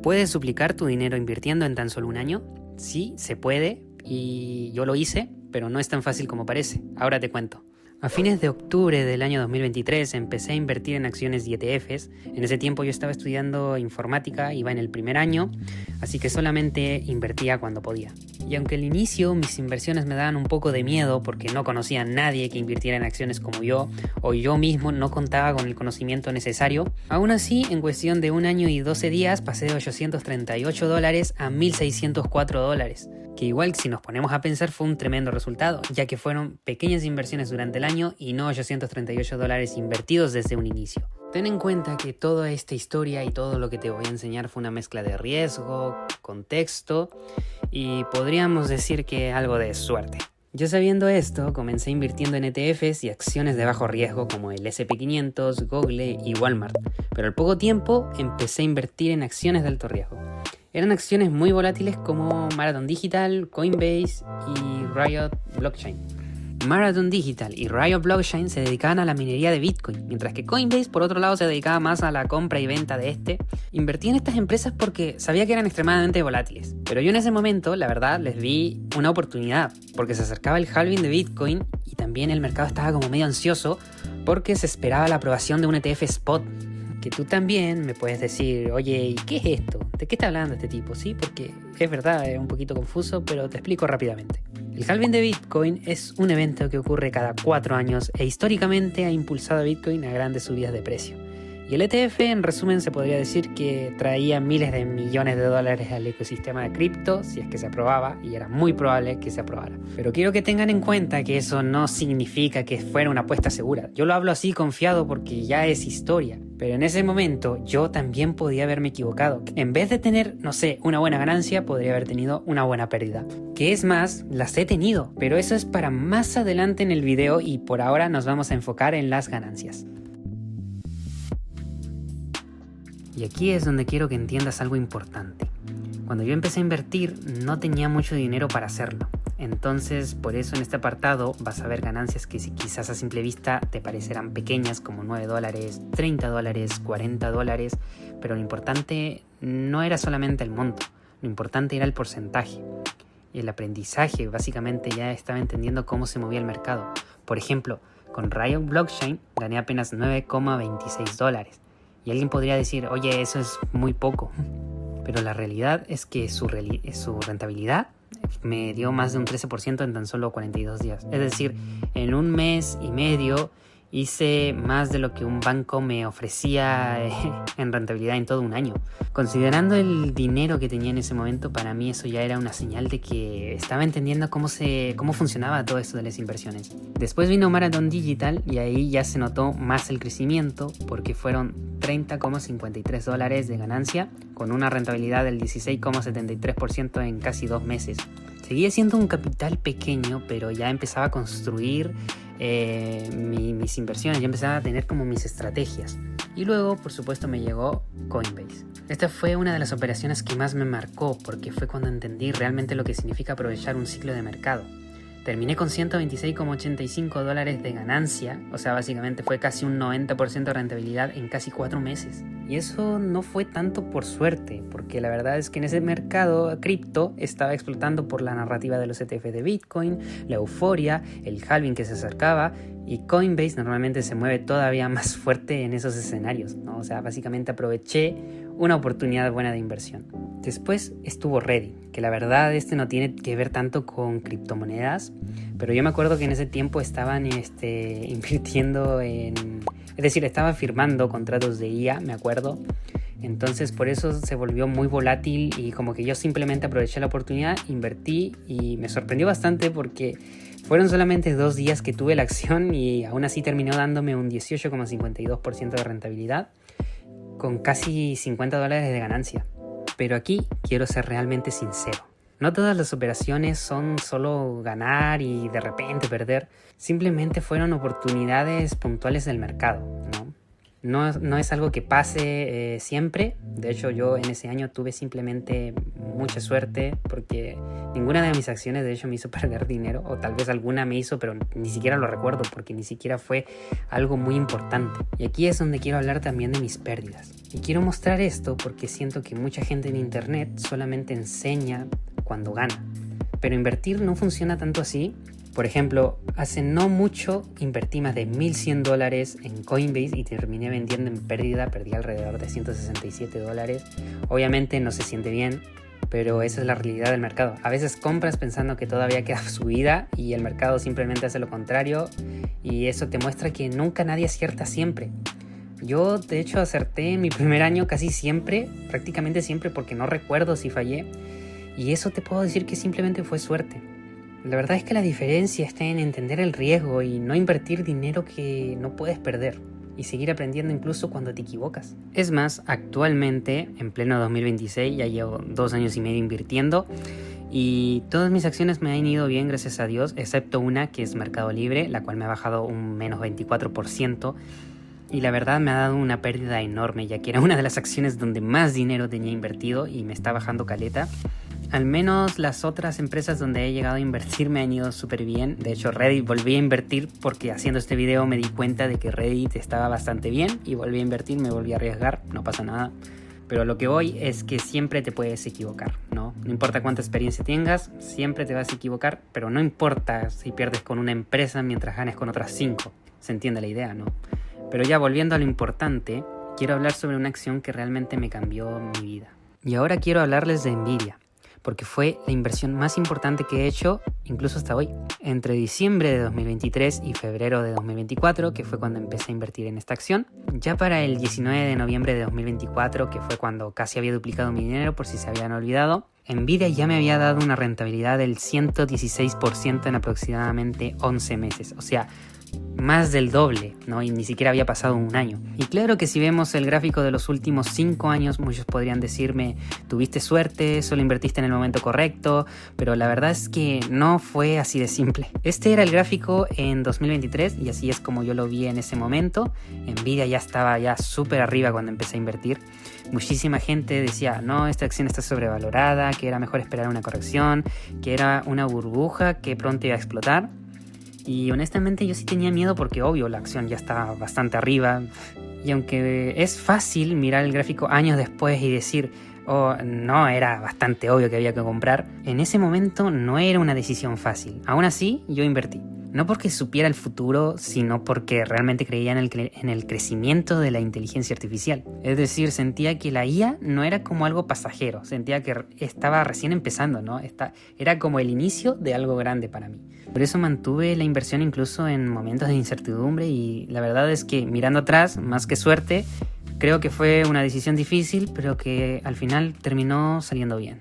¿Puedes duplicar tu dinero invirtiendo en tan solo un año? Sí, se puede y yo lo hice, pero no es tan fácil como parece. Ahora te cuento. A fines de octubre del año 2023 empecé a invertir en acciones y ETFs. En ese tiempo yo estaba estudiando informática, iba en el primer año, así que solamente invertía cuando podía. Y aunque al inicio mis inversiones me daban un poco de miedo porque no conocía a nadie que invirtiera en acciones como yo, o yo mismo no contaba con el conocimiento necesario, aún así en cuestión de un año y 12 días pasé de $838 a $1,604. Que igual si nos ponemos a pensar fue un tremendo resultado, ya que fueron pequeñas inversiones durante el año y no $838 invertidos desde un inicio. Ten en cuenta que toda esta historia y todo lo que te voy a enseñar fue una mezcla de riesgo, contexto y podríamos decir que algo de suerte. Yo sabiendo esto, comencé invirtiendo en ETFs y acciones de bajo riesgo como el S&P 500, Google y Walmart, pero al poco tiempo empecé a invertir en acciones de alto riesgo. Eran acciones muy volátiles como Marathon Digital, Coinbase y Riot Blockchain. Marathon Digital y Riot Blockchain se dedicaban a la minería de Bitcoin, mientras que Coinbase por otro lado se dedicaba más a la compra y venta de este. Invertí en estas empresas porque sabía que eran extremadamente volátiles, pero yo en ese momento la verdad les vi una oportunidad, porque se acercaba el halving de Bitcoin y también el mercado estaba como medio ansioso porque se esperaba la aprobación de un ETF spot. Que tú también me puedes decir, oye, ¿y qué es esto? ¿De qué está hablando este tipo? Sí, porque es verdad, es un poquito confuso, pero te explico rápidamente. El halving de Bitcoin es un evento que ocurre cada 4 años e históricamente ha impulsado a Bitcoin a grandes subidas de precio. Y el ETF, en resumen, se podría decir que traía miles de millones de dólares al ecosistema de cripto si es que se aprobaba, y era muy probable que se aprobara. Pero quiero que tengan en cuenta que eso no significa que fuera una apuesta segura. Yo lo hablo así confiado porque ya es historia. Pero en ese momento yo también podía haberme equivocado. En vez de tener, no sé, una buena ganancia, podría haber tenido una buena pérdida. Que es más, las he tenido, pero eso es para más adelante en el video y por ahora nos vamos a enfocar en las ganancias. Y aquí es donde quiero que entiendas algo importante. Cuando yo empecé a invertir no tenía mucho dinero para hacerlo. Entonces por eso en este apartado vas a ver ganancias que quizás a simple vista te parecerán pequeñas como $9, $30, $40. Pero lo importante no era solamente el monto, lo importante era el porcentaje. Y el aprendizaje básicamente ya estaba entendiendo cómo se movía el mercado. Por ejemplo, con Riot Blockchain gané apenas $9,26. Y alguien podría decir, oye, eso es muy poco. Pero la realidad es que su rentabilidad me dio más de un 13% en tan solo 42 días. Es decir, en un mes y medio hice más de lo que un banco me ofrecía en rentabilidad en todo un año. Considerando el dinero que tenía en ese momento, para mí eso ya era una señal de que estaba entendiendo cómo funcionaba todo esto de las inversiones. Después vino Marathon Digital y ahí ya se notó más el crecimiento porque fueron $30,53 de ganancia con una rentabilidad del 16,73% en casi 2 meses. Seguía siendo un capital pequeño, pero ya empezaba a construir mis inversiones, ya empezaba a tener como mis estrategias. Y luego, por supuesto, me llegó Coinbase. Esta fue una de las operaciones que más me marcó porque fue cuando entendí realmente lo que significa aprovechar un ciclo de mercado. Terminé con $126,85 de ganancia, o sea, básicamente fue casi un 90% de rentabilidad en casi 4 meses. Y eso no fue tanto por suerte, porque la verdad es que en ese mercado cripto estaba explotando por la narrativa de los ETF de Bitcoin, la euforia, el halving que se acercaba, y Coinbase normalmente se mueve todavía más fuerte en esos escenarios, ¿no? O sea, básicamente aproveché una oportunidad buena de inversión. Después estuvo Reddit, que la verdad no tiene que ver tanto con criptomonedas, pero yo me acuerdo que en ese tiempo estaban invirtiendo estaban firmando contratos de IA, me acuerdo. Entonces por eso se volvió muy volátil y como que yo simplemente aproveché la oportunidad, invertí y me sorprendió bastante porque fueron solamente 2 días que tuve la acción y aún así terminó dándome un 18,52% de rentabilidad con casi $50 de ganancia. Pero aquí quiero ser realmente sincero. No todas las operaciones son solo ganar y de repente perder. Simplemente fueron oportunidades puntuales del mercado, ¿no? No es algo que pase siempre. De hecho, yo en ese año tuve simplemente mucha suerte porque ninguna de mis acciones de hecho me hizo perder dinero, o tal vez alguna me hizo, pero ni siquiera lo recuerdo porque ni siquiera fue algo muy importante. Y aquí es donde quiero hablar también de mis pérdidas. Y quiero mostrar esto porque siento que mucha gente en internet solamente enseña cuando gana. Pero invertir no funciona tanto así. Por ejemplo, hace no mucho invertí más de $1,100 en Coinbase y terminé vendiendo en pérdida, perdí alrededor de $167. Obviamente no se siente bien, pero esa es la realidad del mercado. A veces compras pensando que todavía queda subida y el mercado simplemente hace lo contrario, y eso te muestra que nunca nadie acierta siempre. Yo de hecho acerté en mi primer año casi siempre, prácticamente siempre, porque no recuerdo si fallé, y eso te puedo decir que simplemente fue suerte. La verdad es que la diferencia está en entender el riesgo y no invertir dinero que no puedes perder, y seguir aprendiendo incluso cuando te equivocas. Es más, actualmente, en pleno 2026, ya llevo 2 años y medio invirtiendo y todas mis acciones me han ido bien, gracias a Dios, excepto una que es Mercado Libre, la cual me ha bajado un menos 24%. Y la verdad me ha dado una pérdida enorme, ya que era una de las acciones donde más dinero tenía invertido y me está bajando caleta. Al menos las otras empresas donde he llegado a invertir me han ido súper bien. De hecho, Reddit volví a invertir porque haciendo este video me di cuenta de que Reddit estaba bastante bien y volví a invertir, me volví a arriesgar, no pasa nada. Pero lo que voy es que siempre te puedes equivocar, ¿no? No importa cuánta experiencia tengas, siempre te vas a equivocar, pero no importa si pierdes con una empresa mientras ganes con otras 5. Se entiende la idea, ¿no? Pero ya volviendo a lo importante, quiero hablar sobre una acción que realmente me cambió mi vida. Y ahora quiero hablarles de Nvidia, porque fue la inversión más importante que he hecho, incluso hasta hoy. Entre diciembre de 2023 y febrero de 2024, que fue cuando empecé a invertir en esta acción, ya para el 19 de noviembre de 2024, que fue cuando casi había duplicado mi dinero por si se habían olvidado, Nvidia ya me había dado una rentabilidad del 116% en aproximadamente 11 meses. O sea, más del doble, ¿no? Y ni siquiera había pasado un año. Y claro que si vemos el gráfico de los últimos 5 años, muchos podrían decirme, tuviste suerte, solo invertiste en el momento correcto, pero la verdad es que no fue así de simple. Este era el gráfico en 2023 y así es como yo lo vi en ese momento. Nvidia ya estaba súper arriba cuando empecé a invertir. Muchísima gente decía, no, esta acción está sobrevalorada, que era mejor esperar una corrección, que era una burbuja que pronto iba a explotar. Y honestamente yo sí tenía miedo porque obvio la acción ya estaba bastante arriba. Y aunque es fácil mirar el gráfico años después y decir, oh, no, era bastante obvio que había que comprar, en ese momento no era una decisión fácil. Aún así, yo invertí. No porque supiera el futuro, sino porque realmente creía en el crecimiento de la inteligencia artificial. Es decir, sentía que la IA no era como algo pasajero, sentía que estaba recién empezando, ¿no? Era como el inicio de algo grande para mí. Por eso mantuve la inversión incluso en momentos de incertidumbre, y la verdad es que mirando atrás, más que suerte, creo que fue una decisión difícil, pero que al final terminó saliendo bien.